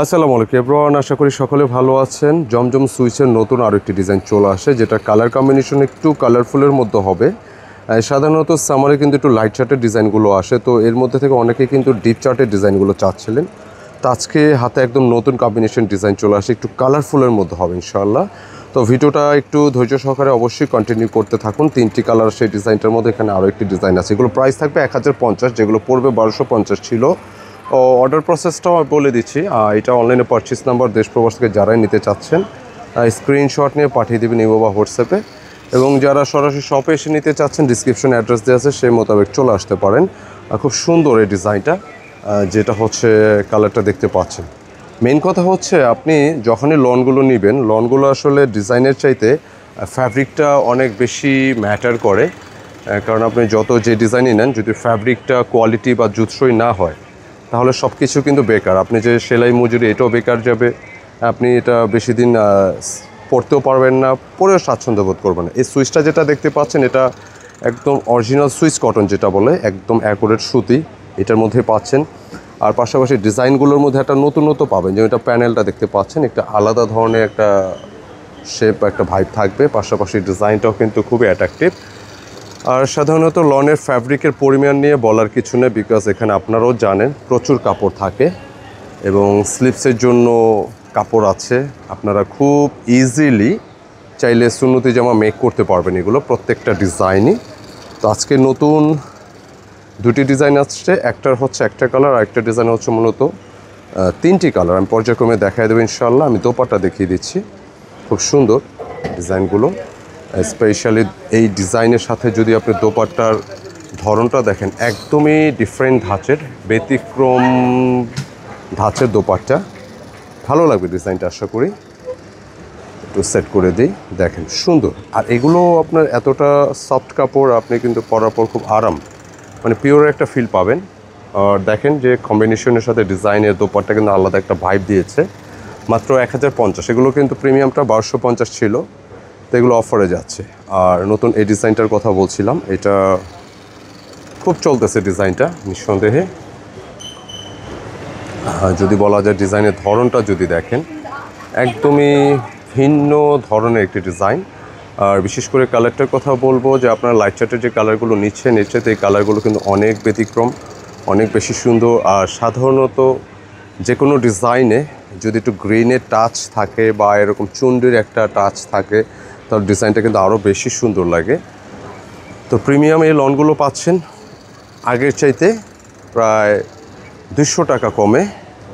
আসসালামু আলাইকুম এভরিওয়ান, আশা করি সকলে ভালো আছেন। জমজম সুইচের নতুন আরও একটি ডিজাইন চলে আসে, যেটা কালার কম্বিনেশন একটু কালারফুলের মধ্যে হবে। সাধারণত সামারে কিন্তু একটু লাইট চার্টের ডিজাইনগুলো আসে, তো এর মধ্যে থেকে অনেকেই কিন্তু ডিপ চার্টের ডিজাইনগুলো চাচ্ছিলেন। তো আজকে হাতে একদম নতুন কম্বিনেশন ডিজাইন চলে আসে, একটু কালারফুলের মধ্যে হবে ইনশাআল্লাহ। তো ভিডিওটা একটু ধৈর্য সহকারে অবশ্যই কন্টিনিউ করতে থাকুন। 3টি কালার সেই ডিজাইনটার মধ্যে এখানে আরও একটি ডিজাইন আছে। এগুলো প্রাইস থাকবে 1050, যেগুলো পড়বে 1250 ছিল। অর্ডার প্রসেসটাও বলে দিচ্ছি। এটা অনলাইনে পারচেস নাম্বার দেশ প্রবাস থেকে যারাই নিতে চাচ্ছেন স্ক্রিনশট নিয়ে পাঠিয়ে দেবেন ইমো বা হোয়াটসঅ্যাপে, এবং যারা সরাসরি শপে এসে নিতে চাচ্ছেন ডিসক্রিপশনে অ্যাড্রেস দেওয়া আছে, সেই মোতাবেক চলে আসতে পারেন। খুব সুন্দর এই ডিজাইনটা, যেটা হচ্ছে কালারটা দেখতে পাচ্ছেন। মেন কথা হচ্ছে আপনি যখনই লনগুলো নেবেন, লনগুলো আসলে ডিজাইনের চাইতে ফ্যাব্রিকটা অনেক বেশি ম্যাটার করে। কারণ আপনি যত যে ডিজাইনই নেন, যদি ফ্যাব্রিকটা কোয়ালিটি বা জুতসই না হয় তাহলে সব কিছু কিন্তু বেকার। আপনি যে সেলাই মজুরি, এটাও বেকার যাবে। আপনি এটা বেশি দিন পরতেও পারবেন না, পরেও স্বাচ্ছন্দ্য বোধ করবেন না। এই সুইচটা যেটা দেখতে পাচ্ছেন, এটা একদম অরিজিনাল সুইচ কটন, যেটা বলে একদম অ্যাকুরেট সুতি, এটার মধ্যে পাচ্ছেন। আর পাশাপাশি ডিজাইনগুলোর মধ্যে একটা নতুনত্ব পাবেন, যে এটা প্যানেলটা দেখতে পাচ্ছেন, একটা আলাদা ধরনের একটা শেপ, একটা ভাইব থাকবে। পাশাপাশি ডিজাইনটাও কিন্তু খুবই অ্যাট্রাকটিভ। আর সাধারণত লনের ফ্যাব্রিকের পরিমাণ নিয়ে বলার কিছু নেই, বিকজ এখানে আপনারাও জানেন প্রচুর কাপড় থাকে এবং স্লিপসের জন্য কাপড় আছে। আপনারা খুব ইজিলি চাইলে সুন্নতি জামা মেক করতে পারবেন এগুলো প্রত্যেকটা ডিজাইনই। তো আজকে নতুন দুটি ডিজাইন আসছে, একটার হচ্ছে একটা কালার, আর একটা ডিজাইন হচ্ছে মূলত 3টি কালার। আমি পর্যায়ক্রমে দেখাই দেবো ইনশাআল্লাহ। আমি দোপাট্টা দেখিয়ে দিচ্ছি, খুব সুন্দর ডিজাইনগুলো। স্পেশালি এই ডিজাইনের সাথে যদি আপনি দোপাট্টার ধরনটা দেখেন, একদমই ডিফারেন্ট ধাঁচের, ব্যতিক্রম ধাঁচের দোপাট্টা। ভালো লাগবে ডিজাইনটা, আশা করি। একটু সেট করে দিই, দেখেন সুন্দর। আর এগুলো আপনার এতটা সফট কাপড়, আপনি কিন্তু পরার পর খুব আরাম, মানে পিওর একটা ফিল পাবেন। আর দেখেন যে কম্বিনেশনের সাথে ডিজাইনের দোপাট্টা কিন্তু আলাদা একটা ভাইব দিয়েছে। মাত্র 1050, এগুলো কিন্তু প্রিমিয়ামটা 1250 ছিল, তো এগুলো অফারে যাচ্ছে। আর নতুন এই ডিজাইনটার কথা বলছিলাম, এটা খুব চলতেছে ডিজাইনটা নিঃসন্দেহে। যদি বলা যায় ডিজাইনের ধরনটা যদি দেখেন, একদমই ভিন্ন ধরনের একটি ডিজাইন। আর বিশেষ করে কালারটার কথা বলবো, যে আপনার লাইট চার্টের যে কালারগুলো নিচ্ছেন, এর চাইতে এই কালারগুলো কিন্তু অনেক ব্যতিক্রম, অনেক বেশি সুন্দর। আর সাধারণত যে কোনো ডিজাইনে যদি একটু গ্রিনের টাচ থাকে বা এরকম চুন্ডির একটা টাচ থাকে, তার ডিজাইনটা কিন্তু আরও বেশি সুন্দর লাগে। তো প্রিমিয়াম এই লনগুলো পাচ্ছেন আগের চাইতে প্রায় 200 টাকা কমে,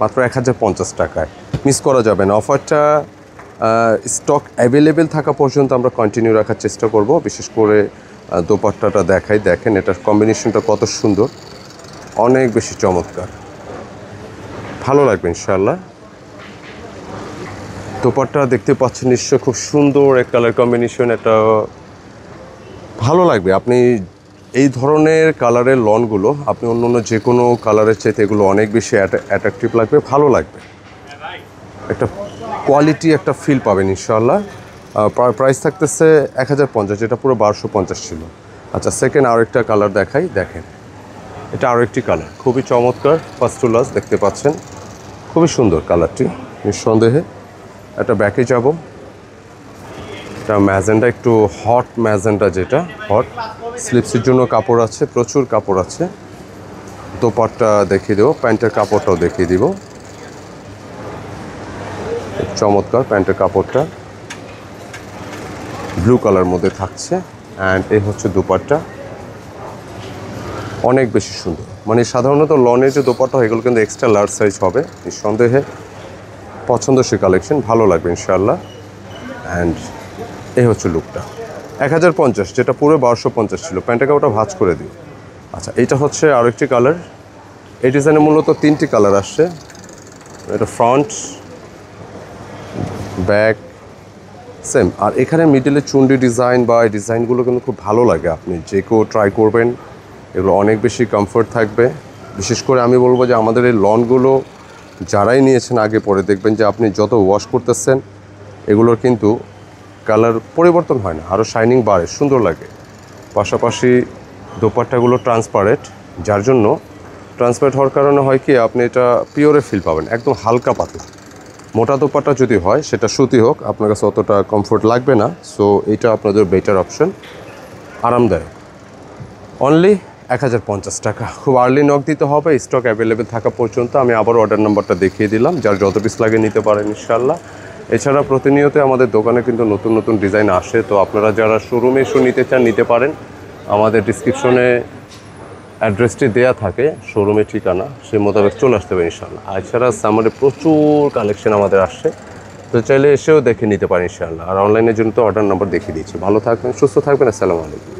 মাত্র 1050 টাকায়। মিস করা যাবে না অফারটা। স্টক অ্যাভেলেবেল থাকা পর্যন্ত আমরা কন্টিনিউ রাখার চেষ্টা করব। বিশেষ করে দোপাট্টাটা দেখাই, দেখেন এটার কম্বিনেশনটা কত সুন্দর, অনেক বেশি চমৎকার, ভালো লাগবে ইনশাআল্লাহ। দোপাট্টা দেখতে পাচ্ছেন নিশ্চয়, খুব সুন্দর এক কালার কম্বিনেশন, এটা ভালো লাগবে। আপনি এই ধরনের কালারের লনগুলো আপনি অন্য অন্য যে কোনো কালারের চাইতে এগুলো অনেক বেশি অ্যাট্রাকটিভ লাগবে, ভালো লাগবে, একটা কোয়ালিটি একটা ফিল পাবেন ইনশাআল্লাহ। প্রাইস থাকতেছে 1050, যেটা পুরো 1250 ছিল। আচ্ছা, সেকেন্ড আরেকটা কালার দেখাই, দেখেন এটা আরও একটি কালার, খুবই চমৎকার। ফার্স্ট টু লাস্ট দেখতে পাচ্ছেন, খুবই সুন্দর কালারটি নিঃসন্দেহে। এটা ব্যাকে যাব, এটা ম্যাজেন্ডা, একটু হট ম্যাজেন্ডা, যেটা হট। স্লিপসের জন্য কাপড় আছে, প্রচুর কাপড় আছে। দোপাট্টা দেখিয়ে দেবো, প্যান্টের কাপড়টাও দেখিয়ে দিব। চমৎকার প্যান্টের কাপড়টা ব্লু কালার মধ্যে থাকছে, অ্যান্ড এই হচ্ছে দোপাট্টা, অনেক বেশি সুন্দর। মানে সাধারণত লনের যে দোপাট্টা হয়, এগুলো কিন্তু এক্সট্রা লার্জ সাইজ হবে নিঃসন্দেহে। পছন্দসই কালেকশন, ভালো লাগবে ইনশাআল্লাহ। অ্যান্ড এই হচ্ছে লুকটা 1050, যেটা পুরো 1250 ছিল। প্যান্টের কাপড়টা ভাঁজ করে দিই। আচ্ছা, এইটা হচ্ছে আরও একটি কালার। এই ডিজাইনে মূলত 3টি কালার আসছে। এটা ফ্রন্ট, ব্যাক সেম। আর এখানে মিডলে চুন্ডি ডিজাইন বা এই ডিজাইনগুলো কিন্তু খুব ভালো লাগে, আপনি যে কেউ ট্রাই করবেন, এগুলো অনেক বেশি কমফোর্ট থাকবে। বিশেষ করে আমি বলবো যে আমাদের এই লনগুলো যারাই নিয়েছেন, আগে পরে দেখবেন যে আপনি যত ওয়াশ করতেছেন এগুলোর কিন্তু কালার পরিবর্তন হয় না, আরও শাইনিং বাড়ে, সুন্দর লাগে। পাশাপাশি দোপাট্টাগুলো ট্রান্সপারেন্ট, যার জন্য ট্রান্সপারেন্ট হওয়ার কারণে হয় কি আপনি এটা পিওরে ফিল পাবেন, একদম হালকা পাতলা। মোটা দোপাট্টা যদি হয় সেটা সুতি হোক, আপনার কাছে অতটা কমফোর্ট লাগবে না। সো এটা আপনাদের বেটার অপশন, আরামদায়ক। অনলি 1050 টাকা। খুব আর্লি নক দিতে হবে, স্টক অ্যাভেলেবেল থাকা পর্যন্ত। আমি আবার অর্ডার নাম্বারটা দেখিয়ে দিলাম, যার যত পিস লাগে নিতে পারেন ইনশাল্লাহ। এছাড়া প্রতিনিয়ত আমাদের দোকানে কিন্তু নতুন নতুন ডিজাইন আসে, তো আপনারা যারা শোরুমে এসে নিতে চান নিতে পারেন। আমাদের ডিসক্রিপশনে অ্যাড্রেসটি দেয়া থাকে, শোরুমের ঠিকানা, সেই মোতাবেক চলে আসতে হবে ইনশাল্লাহ। এছাড়া সামারে প্রচুর কালেকশন আমাদের আসছে, তো চাইলে এসেও দেখে নিতে পারেন ইনশাল্লাহ। আর অনলাইনের জন্য তো অর্ডার নাম্বার দেখিয়ে দিচ্ছি। ভালো থাকবেন, সুস্থ থাকবেন, আসসালামু আলাইকুম।